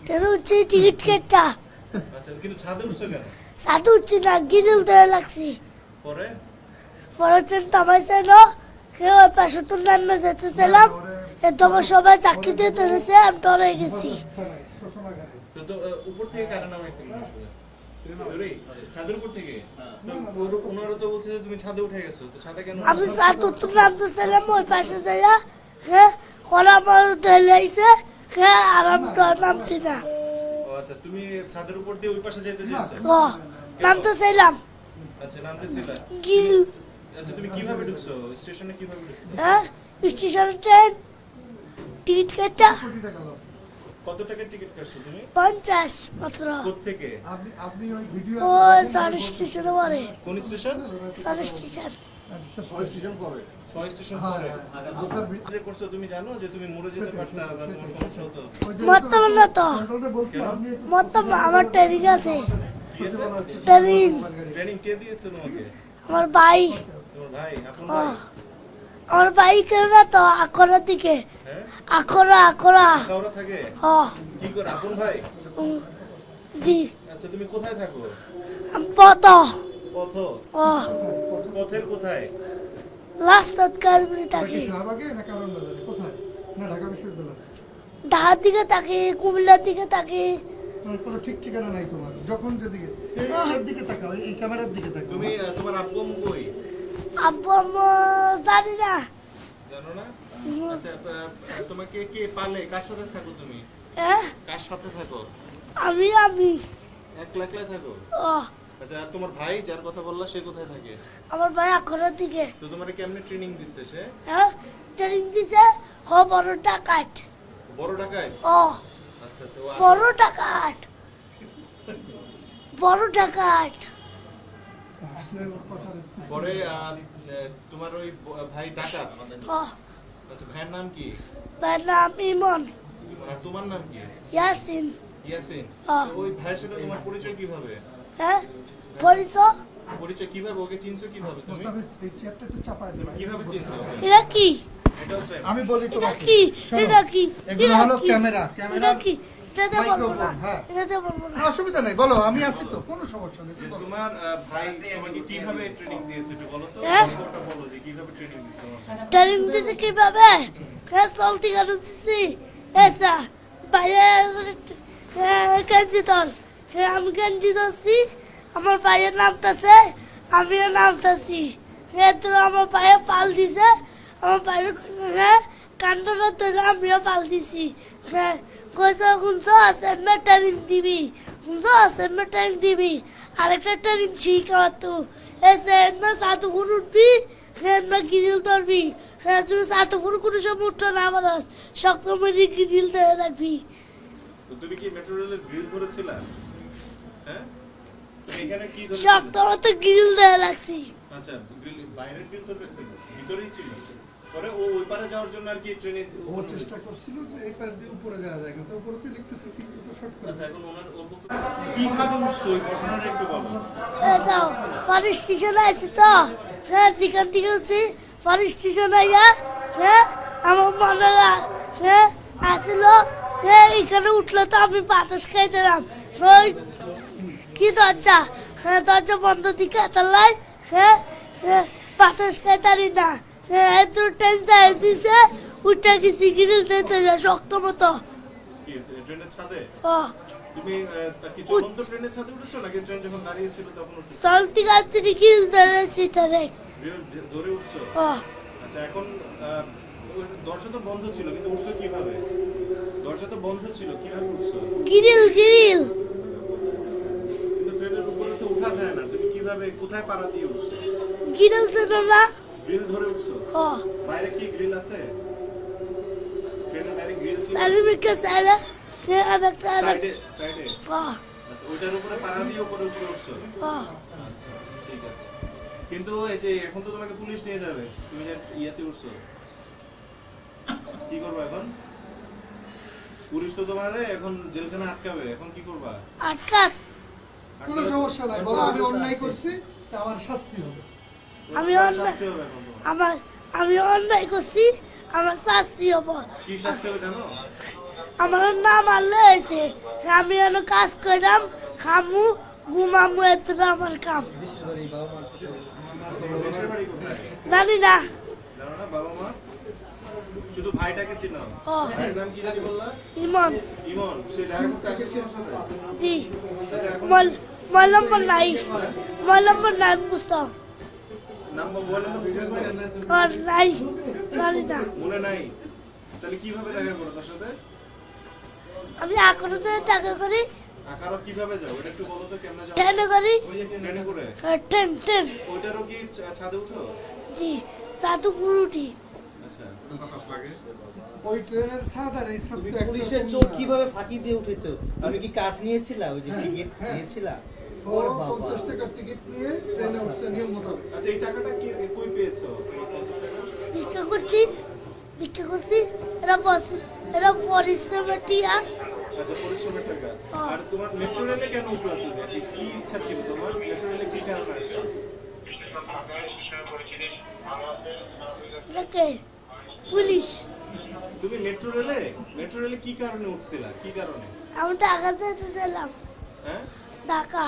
ট্রেনে উঠছি টিকিট কেটটা। আচ্ছা, কিন্তু ছাদে উঠছো কেন? ছাদে উঠছি না, গিরিল ধরে লাগছি। পরে পরে ট্রেন থামাইছে না, ওই পাশে তো নামে যেতেছিলাম, তোমার সবাই চাকরি দিয়ে ধরেছে, আমি ডরে গেছি। তো উপর থেকে কারা নামাইছিল? ছাদের উপর থেকে? ওনারা তো বলছে যে তুমি ছাদে উঠে গেছো, তো ছাদে কেন? আমি ছাদ উঠতে নামতেছিলাম, ওই পাশে যাইয়া ওরা আমার ধরে আইছে, আর আমি নামছি না। আচ্ছা, তুমি ছাদের উপর দিয়ে ওই পাশে যেতে চাইছো? নামতেছিলাম। আচ্ছা, নামতেছিলা। গিরিল। আচ্ছা, তুমি কিভাবে ঢুকছো স্টেশনে? কিভাবে ঢুকছো? স্টেশনে ট্রেন টিকিট কেটটা। কত টাকার টিকিট কাটছো তুমি? 50 মাত্র। কোত্থেকে? ও সাড়ে স্টেশনে পরে। কোন স্টেশন? সাড়ে স্টেশন। 6 স্টেশন পরে। 6 স্টেশন পরে। যে করছো তুমি জানো যে তুমি মরে যেতে পারতা বা তোমার সমস্যা হতো? মরতাম না তো। মরতাম না, আমার ট্রেনিং আছে। ট্রেনিং কে দিয়েছে তোমাকে? আমার ভাই। তোমার ভাই? আপন ভাই? আমার ভাই কেন না তো, আখড়া থেকে। আখড়া আখড়া থাকে? কি করে আপন ভাই? জি। আচ্ছা, তুমি কোথায় থাকো? পথ। পথের কোথায়? রাস্তার কারণে থাকি। শাহবাগে না কারণ বাজারে? কোথায়? না ঢাকা বিশ্ববিদ্যালয়? ঢাকার দিকে থাকি, কুমিল্লার দিকে থাকি। কোনো ঠিক ঠিকানা নাই তোমার? যখন যেদিকে এই দিকে তাকাও, এই ক্যামেরার দিকে তাকাও। তুমি তোমার আব্বু আম্মু কই? আব্বু আম্মু জানি না। জানো না? আচ্ছা, তোমাকে কে পালে? কার সাথে থাকো তুমি? কার সাথে থাকো? আমি একলা একলা থাকো? আচ্ছা, আর তোমার ভাই যার কথা বললা সে কোথায় থাকে? আমার ভাই আখড়ার দিকে। তো তোমারে কেমনে ট্রেনিং দিচ্ছে সে? ট্রেনিং দিছে বড় ডাকাত। বড় ডাকাত? আচ্ছা আচ্ছা, বড় ডাকাত। বড় ডাকাত। পরে তোমার ওই ভাই ডাকাত? আচ্ছা, ভাইয়ের নাম কি? ভাইয়ের নাম ইমন। আর তোমার নাম কি? ইয়াসিন। ইয়াসিন। ওই ভাইয়ের সাথে তোমার পরিচয় কিভাবে? পরিচয় কিভাবে? ওকে চিনছো কিভাবে তুমি? কিভাবে চিনছো? এটা কি? আমি বলি তোমাকে, এটা কি? এগুলো হলো ক্যামেরা। ক্যামেরা কি? এটাতে বলবো না। হ্যাঁ, এটাতে বলবো না। অসুবিধা নেই, বলো, আমি আছি তো, কোনো সমস্যা নেই। তোমার ভাই তোমাকে কিভাবে ট্রেনিং দিয়েছে একটু বলো তো? বলো যে কিভাবে ট্রেনিং দিয়েছে তোমাকে? ট্রেনিং দিয়েছে কিভাবে? চলতি গান দিছি। এসা ভাইয়ের গেঞ্জি ধর। আমি গেঞ্জি ধরছি, আমার ভাইয়ের নামতাছে, আমিও নামতাছি। আমার ভাইয়ের পাল দিছে, আমার ভাইয়ের কান্ডটা ধরে আমিও পাল দিছি। কইছে শুনছো আসামে ট্রেনিং দিবি, শুনছো আসামে ট্রেনিং দিবি, আরেকটা ট্রেনিং শিখাও তো। এসে না সাতুপুর উঠবি, না গিরিল ধরবি। তুমি সাতুপুর কোনো সময় উঠছো না, আমার শক্ত মেরে গিরিল ধরে রাখবি। তুমি কি মেট্রো রেলের গ্রিল ধরেছিলা? হ্যাঁ, এখানে কি ধরেছিলা? শক্ত মতো গ্রিল ধরে রাখছি। আচ্ছা, গ্রিল বাইরের গ্রিল ধরে রাখছিল, ভিতরেই ছিল। পরে ও ওই পারে যাওয়ার জন্য আর কি ট্রেনে ও চেষ্টা করছিল যে এই পাশ দিয়ে উপরে যাওয়া যায়, কিন্তু উপরে তো লিখতেছে ঠিক মতো শর্ট করে। আচ্ছা, এখন ওনার ও কিভাবে উঠছো ওই ঘটনাটা একটু বলো। যাও, ফরেস্ট স্টেশনে আছি তো, যেখান থেকে হচ্ছে ফরেস্ট স্টেশনে আইয়া আমার মনেরা আসিল, এখানে উঠলো তো আমি বাতাস খাইতেলাম। ওই কি দরজা, দরজা বন্ধ দিকে তালাই, বাতাস খাইতারি না। ট্রেন চাই দিছে, উঠে গেছি গিরিল শক্ত মতো। ট্রেনের ছাদে? তুমি কি চলন্ত ট্রেনের ছাদে উঠেছো নাকি ট্রেন যখন দাঁড়িয়ে ছিল তখন উঠেছো? চলতি গাড়ি গিরিল ধরেছি তারে। ধরে উঠছো? আচ্ছা, এখন দরজা তো বন্ধ ছিল, কিন্তু উঠছো কিভাবে? দরজা তো বন্ধ ছিল, কিভাবে উঠছো? গিরিল। কিন্তু ট্রেনের উপরে তো উঠা যায় না, তুমি কিভাবে কোথায় পাড়া দিয়ে উঠছো? গিরিল ছিল না, গ্রিল ধরে উঠছো? বাইরে কি গ্রিল আছে? ট্রেনের বাইরে গ্রিল ছিল? সাইডে। আচ্ছা, ওইটার উপরে পাড়া দিয়ে উপরে উঠছো? আচ্ছা, ঠিক আছে। কিন্তু এই যে এখন তো তোমাকে পুলিশ নিয়ে যাবে, তুমি যে ইয়াতে উঠছো, কি করবা এখন? পুলিশ তো তোমারে এখন জেলখানে আটকাবে, এখন কি করবা? কোনো সমস্যা নাই, বলো আমি অন্যায় করছি, তা আমার শাস্তি হবে। আমি অন্যায় করছি, আমার শাস্তি হবে। কি শাস্তি হবে জানো? আমার নাম আনলে হয়েছে আমি যেন কাজ করলাম খামু ঘুমামু এত আমার কাম তোমার দেশের বাড়ি কোথায়? জানি না জানো না বাবা মা? শুধু ভাইটাকে চিনো? ও ভাইয়ের নাম কি জানি বললা? ইমন ইমন। সে দেখা করতে আসে তোমার সাথে? জি আচ্ছা, এখন মোবাইল নম্বর নাই বুঝতো নাম বলে তো বুঝে পাই? আর নাই জানি না মনে নাই? তাহলে কিভাবে দেখা করো তার সাথে? আমি এখনো যে টাকা করি আকারও কিভাবে যাও? ওটা একটু বলো তো কেমনে যাও? ট্রেনে করি ট্রেনে করে? ট্রেন ওইটারও কি ছাদে উঠো? জি সাধু গুরুটি আচ্ছা। কত লাগে? ওই ট্রেনের ছাদ আর এই ছাদ তো একটা পুলিশের রকম চোখ না। কিভাবে ফাঁকি দিয়ে উঠেছো? তুমি কি কাঠ নিয়েছিলা? ওই যে টিকিট হ্যাঁ। নিয়েছিলা? ও ওরে বাবা। 50 টাকার টিকিট নিয়ে ট্রেনে উঠছে নিয়ম মোতাবেক। আচ্ছা, এই টাকাটা কি কই পেয়েছো? এই 50 টাকা? ভিক্ষা করছি এরা পরিশ্রমের টিয়া আচ্ছা, পরিশ্রমের টাকা। হ্যাঁ। আর তোমার মেট্রো রেলে কেন উঠলা তুমি? কি ইচ্ছা ছিল তোমার? মেট্রো রেলে কি কারণে আসছো? এটাকে পুলিশ তুমি মেট্রো রেলে কি কারণে উঠছিলা? কি কারণে? আমি টাকা চাইতেছিলাম হ্যাঁ? টাকা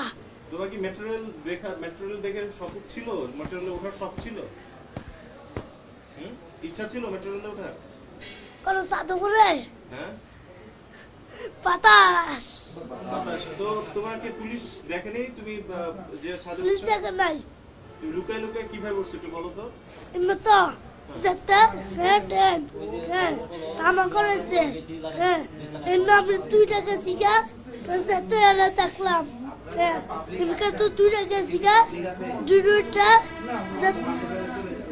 তোমার কি মেট্রো রেল দেখে শখ ছিল? মেট্রো রেলে ওঠার শখ ছিল? ইচ্ছা ছিল মেট্রো রেলে ওঠার? কোন সাধু করে হ্যাঁ? বাতাস আচ্ছা, তো তোমাকে পুলিশ দেখেনি? তুমি যে ছাদে পুলিশ উঠছো? দেখে নাই তুমি লুকায় লুকায় কিভাবে উঠছো একটু বলো তো? এমনি তো যেতে ট্রেন কামা করেছে এমনি আমি 2 টাকা শিখা যেতে দেখলাম এমনি তো 2 টাকা শিখা দুইটা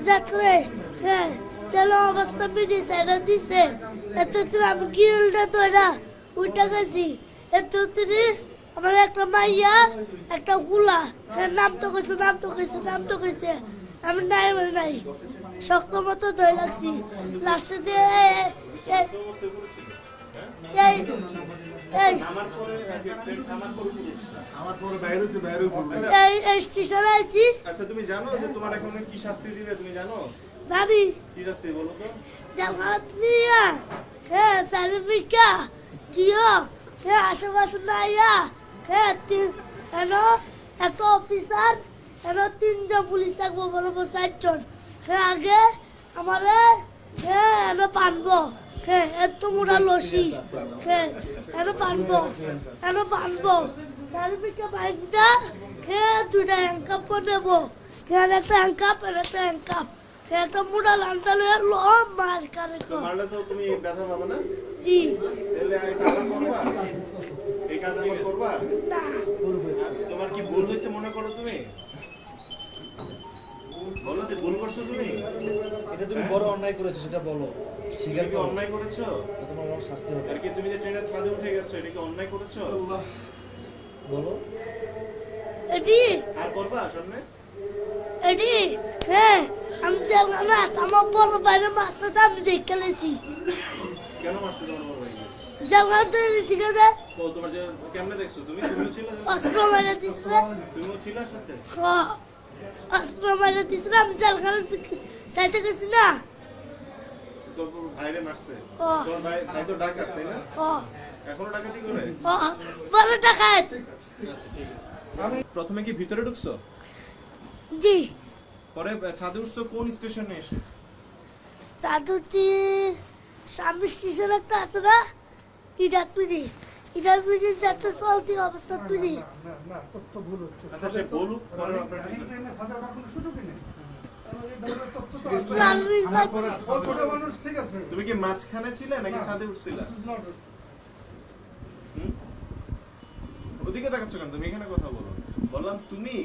যাত্রে তেল অবস্থা বেরিয়েছে এটা দিছে এত আমি কি উল্টা তো এরা উল্টা গেছি এত আমার একটা মাইয়া একটা গুলা নাম তো কইছে আমি নাই শক্ত মতো ধরে লাগছি লাস্টে দিয়ে অবস্থায় পড়েছিল? হ্যাঁ? আমার পরে আচ্ছা, এই স্টেশনে আইছি আচ্ছা, তুমি জানো যে তোমার এখন কি শাস্তি দিবে? তুমি জানো জানি কি শাস্তি বলো তো? জামাত নিয়া সার্টিফিকা কিও আশেপাশে নাইয়া এন একটা অফিসার এন 3 জন পুলিশ থাকবো বলবো 4 জন আগে আমারে এন পানবো এত মোটা লসি এন পানবো সার্টিফিকা বাইকটা 2টা হ্যান্ডকাপ নেবো একটা হ্যান্ডকাপ একটা মোটা লান্টালে লো মার কারে তো মারলে তো তুমি ব্যথা পাবে না? জি তাহলে এই কাজ আবার করবা? না তোমার কি ভুল হয়েছে মনে করো তুমি? বলো যে ভুল করছো তুমি? এটা তুমি বড় অন্যায় করেছো, সেটা বলো। স্বীকার তুমি কি করো। অন্যায় করেছো? তো তোমার অনেক শাস্তি হবে। আর কি তুমি যে ট্রেনের ছাদে উঠে গেছো, এটা কি অন্যায় করেছো? বলো। এটি আর করবা সামনে? আমি জানলাম না আমার বড় বাইরে মাছটা আমি দেখে লেছি কেন মারছো তোমার বড় ভাইকে? জানলাম তো শিখে দেয় ও তোমার যে কেমনে দেখছো? তুমিও ছিলে? অস্ত্র মেরে দিছিল তুমিও ছিলে সাথে? অস্ত্র মেরে দিছিল আমি জালখানা চাইতে গেছি না তোর ভাইরে মারছে? ও। তোর ভাই তো ডাকাত, তাই না? ও এখনো ডাকাতি করে? বড় টাকায় আচ্ছা, ঠিক আছে। প্রথমে কি ভিতরে ঢুকছো? জি পরে ছাদে উঠছো কোন স্টেশনে এসে? চাদুটি সামনে স্টেশন একটা আছে না ইডাকপিডি যাতে চলতি অবস্থা পিডি না তথ্য ভুল হচ্ছে। আচ্ছা, সে বলুক, পরে আপনার রানিং ট্রেনে ছাদে ওঠার কোনো সুযোগই নেই। কারণ এই ধরনের তথ্য তো আসলে রানিং ও ছোট মানুষ, ঠিক আছে। তুমি কি মাঝখানে ছিলে নাকি না। ছাদে উঠছিলা? This is not it. হুম? ওদিকে তাকাচ্ছ কেন? তুমি এখানে কথা বলো। বললাম তুমি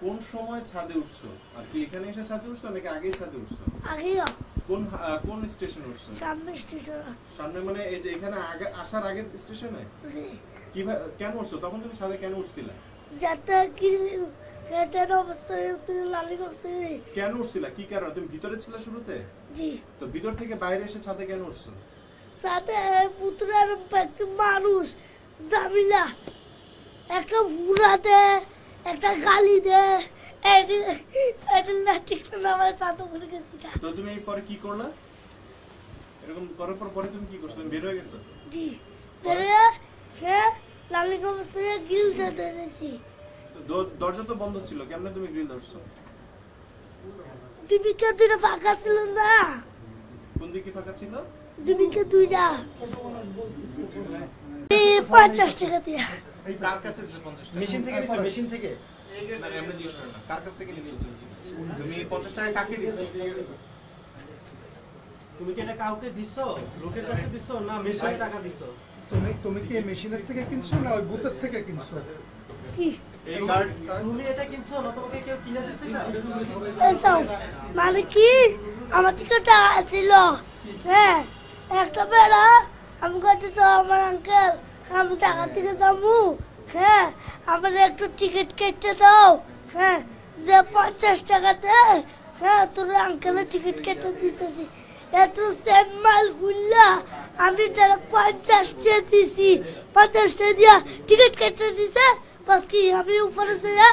কোন সময় ছাদে উঠছো? আর কি এখানে এসে ছাদে উঠছো নাকি আগেই ছাদে উঠছো? আগেও কোন স্টেশনে উঠছো? সামনে স্টেশন সামনে মানে এই যে এখানে আগে আসার আগের স্টেশনে? কিভাবে কেন উঠছো? তখন তুমি ছাদে কেন উঠছিলা? যাতে কি সেটার অবস্থা লালি অবস্থা কেন উঠছিলা? কি কারণে? তুমি ভিতরে ছিলে শুরুতে? জি তো ভিতর থেকে বাইরে এসে ছাদে কেন উঠছো? সাথে পুত্রের একটা মানুষ জামিলা একটা ভুড়া দে একটা গালি দে এটা না ঠিক না আমার সাথে করে গেছি তো তুমি এই পরে কি করলা? এরকম করার পরে তুমি কি করছো? তুমি বের হয়ে গেছো? জি বেরে হ্যাঁ লালিক অবস্থায় গিলটা ধরেছি দরজা তো বন্ধ ছিল, কেমনে তুমি গ্রিল ধরছো? ডিবিকে দুইটা ফাঁকা ছিল না, কোন দিকে ফাঁকা ছিল? ডিবিকে দুইটা 50 টাকা দিয়া কার কাছে দিছো 50 টাকা? মেশিন থেকে নিছো, মেশিন থেকে? না, এমনি জিজ্ঞেস করো না, কার কাছ থেকে নিছো? তুমি 50 টাকা কাকে দিছো? তুমি কি এটা কাউকে দিছো, লোকের কাছে দিছো না মেশিনে টাকা দিছো? তুমি কি মেশিনের থেকে কিনছো না ওই বুথের থেকে কিনছো? কি এই কার্ড তুমি এটা কিনছো না তোমাকে কেউ কিনে দিছে না? এসব মানে কি আমার থেকে টাকা ছিল হ্যাঁ একটা বেড়া আমি কইতেছ আমার আঙ্কেল আমি টাকা থেকে যাবো হ্যাঁ আমার একটু টিকিট কেটে দাও হ্যাঁ যে 50 টাকাতে হ্যাঁ তোর আঙ্কেলের টিকিট কেটে দিতেছি এত সেম মাল গুল্লা আমি তারা 50 টাকা দিছি 50 টাকা দিয়া টিকিট কেটে দিছে বাস কি আমি উপরে যা